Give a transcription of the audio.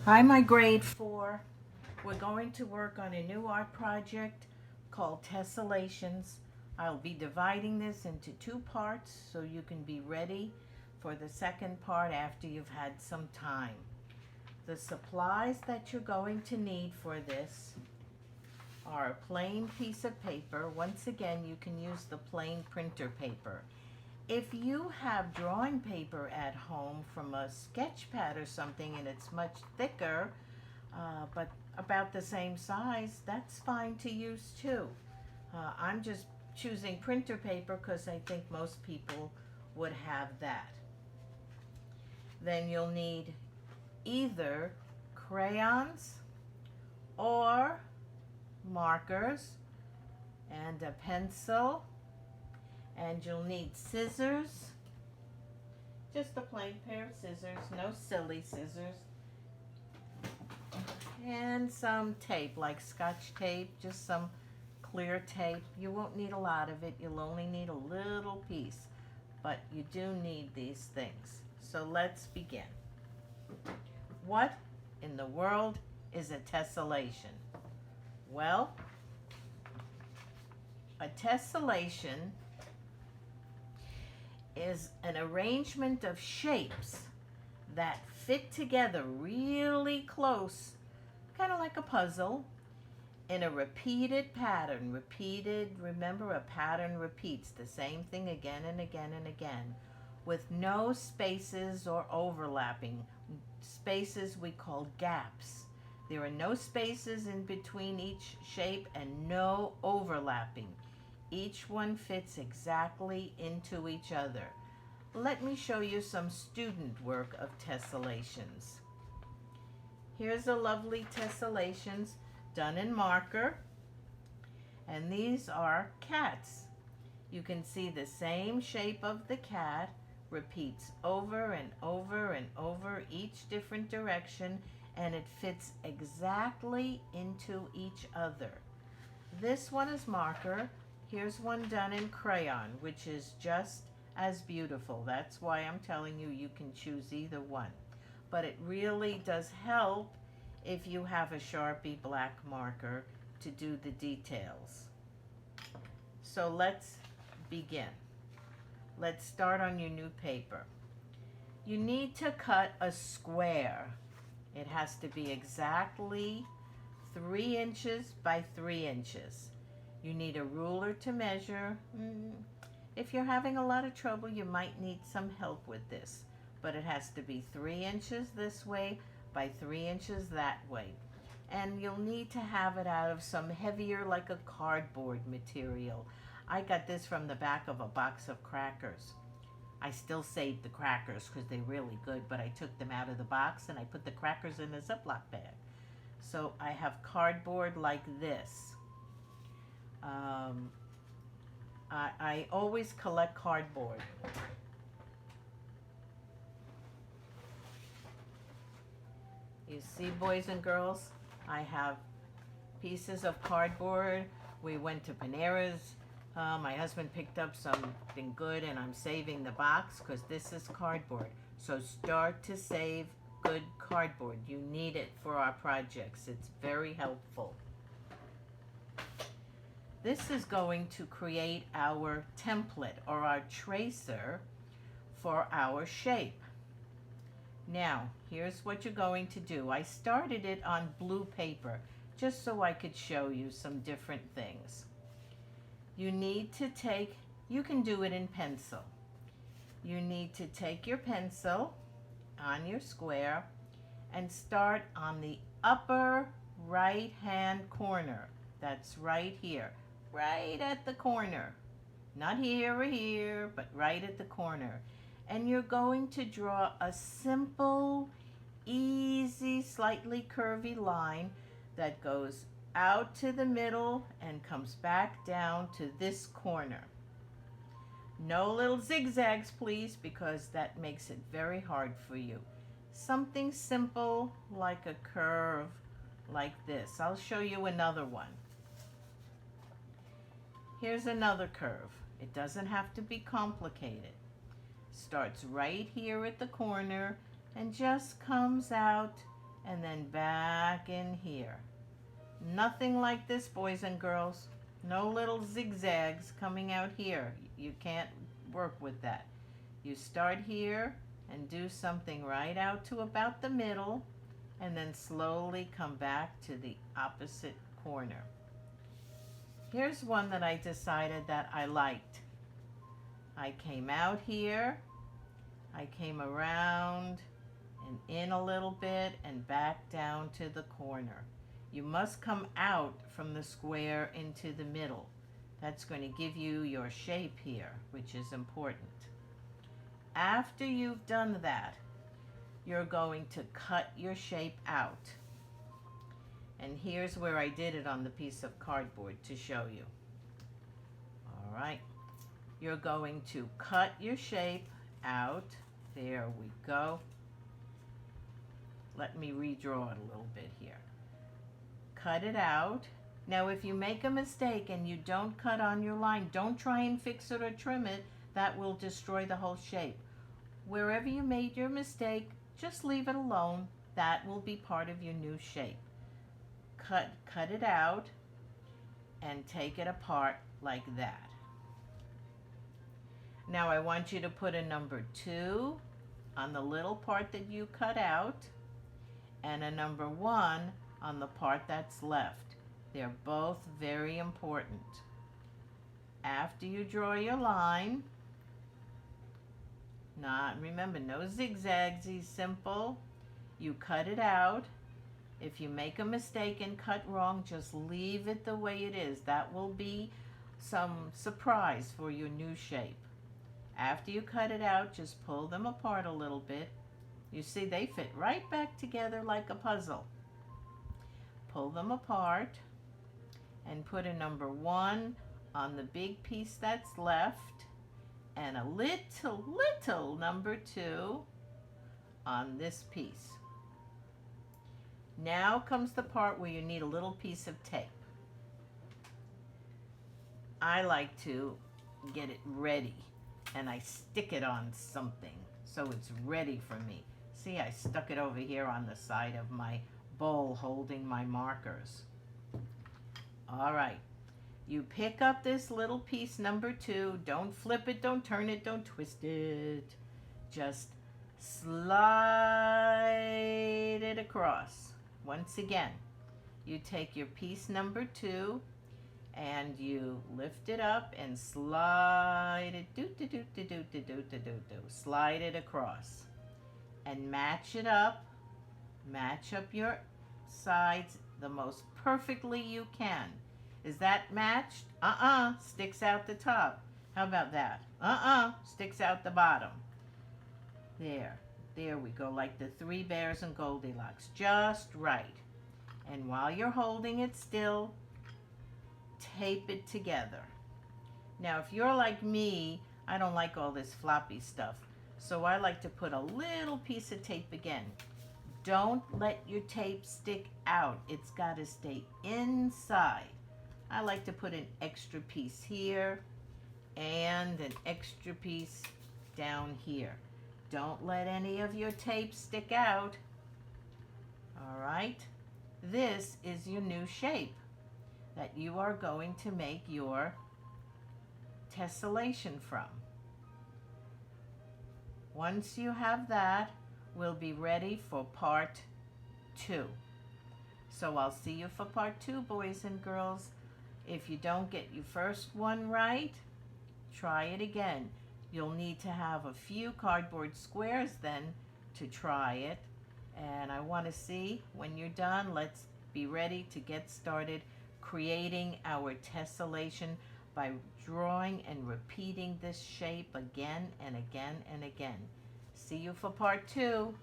Hi, my grade 4. We're going to work on a new art project called Tessellations. I'll be dividing this into two parts so you can be ready for the second part after you've had some time. The supplies that you're going to need for this are a plain piece of paper. Once again, you can use the plain printer paper. If you have drawing paper at home from a sketch pad or something and it's much thicker, but about the same size, that's fine to use too. I'm just choosing printer paper because I think most people would have that. Then you'll need either crayons or markers and a pencil, and you'll need scissors, just a plain pair of scissors, no silly scissors, and some tape like Scotch tape, just some clear tape. You won't need a lot of it, you'll only need a little piece, but you do need these things. So let's begin. What in the world is a tessellation? Well, a tessellation is an arrangement of shapes that fit together really close, kind of like a puzzle, in a repeated pattern. Remember, a pattern repeats the same thing again and again and again, with no spaces or overlapping. Spaces we call gaps. There are no spaces in between each shape and no overlapping. Each one fits exactly into each other. Let me show you some student work of tessellations. Here's a lovely tessellations done in marker, and these are cats. You can see the same shape of the cat repeats over and over and over, each different direction, and it fits exactly into each other. This one is marker. Here's one done in crayon, which is just as beautiful. That's why I'm telling you, you can choose either one. But it really does help if you have a Sharpie black marker to do the details. So let's begin. Let's start on your new paper. You need to cut a square. It has to be exactly 3 inches by 3 inches. You need a ruler to measure. If you're having a lot of trouble, you might need some help with this. But it has to be 3 inches this way by 3 inches that way. And you'll need to have it out of some heavier, like a cardboard material. I got this from the back of a box of crackers. I still saved the crackers because they're really good, but I took them out of the box and I put the crackers in a Ziploc bag. So I have cardboard like this. I always collect cardboard. You see, boys and girls, I have pieces of cardboard. We went to Panera's. My husband picked up something good, and I'm saving the box because this is cardboard. So start to save good cardboard. You need it for our projects. It's very helpful. This is going to create our template or our tracer for our shape. Now, here's what you're going to do. I started it on blue paper just so I could show you some different things. You need to take, you can do it in pencil. You need to take your pencil on your square and start on the upper right hand corner. That's right here, right at the corner. Not here or here, but right at the corner. And you're going to draw a simple, easy, slightly curvy line that goes out to the middle and comes back down to this corner. No little zigzags, please, because that makes it very hard for you. Something simple like a curve like this. I'll show you another one. Here's another curve. It doesn't have to be complicated. Starts right here at the corner and just comes out and then back in here. Nothing like this, boys and girls. No little zigzags coming out here. You can't work with that. You start here and do something right out to about the middle, and then slowly come back to the opposite corner. Here's one that I decided that I liked. I came out here, I came around and in a little bit and back down to the corner. You must come out from the square into the middle. That's going to give you your shape here, which is important. After you've done that, you're going to cut your shape out. And here's where I did it on the piece of cardboard to show you. All right. You're going to cut your shape out. There we go. Let me redraw it a little bit here. Cut it out. Now if you make a mistake and you don't cut on your line, don't try and fix it or trim it. That will destroy the whole shape. Wherever you made your mistake, just leave it alone. That will be part of your new shape. Cut it out and take it apart like that. Now I want you to put a number 2 on the little part that you cut out and a number 1 on the part that's left. They're both very important. After you draw your line, remember, no zigzags, it's simple. You cut it out. If you make a mistake and cut wrong, just leave it the way it is. That will be some surprise for your new shape. After you cut it out, just pull them apart a little bit. You see, they fit right back together like a puzzle. Pull them apart and put a number 1 on the big piece that's left and a little number 2 on this piece. Now comes the part where you need a little piece of tape. I like to get it ready and I stick it on something so it's ready for me. See, I stuck it over here on the side of my bowl holding my markers. All right, you pick up this little piece number 2. Don't flip it, don't turn it, don't twist it. Just slide it across. Once again, you take your piece number 2 and you lift it up and slide it, slide it across. And match it up. Match up your sides the most perfectly you can. Is that matched? Sticks out the top. How about that? Sticks out the bottom. There we go, like the 3 Bears and Goldilocks. Just right. And while you're holding it still, tape it together. Now, if you're like me, I don't like all this floppy stuff. So I like to put a little piece of tape again. Don't let your tape stick out. It's got to stay inside. I like to put an extra piece here and an extra piece down here. Don't let any of your tape stick out. All right. This is your new shape that you are going to make your tessellation from. Once you have that, we'll be ready for part 2. So I'll see you for part 2, boys and girls. If you don't get your first one right, try it again. You'll need to have a few cardboard squares then to try it. And I want to see when you're done, let's be ready to get started creating our tessellation by drawing and repeating this shape again and again and again. See you for part 2.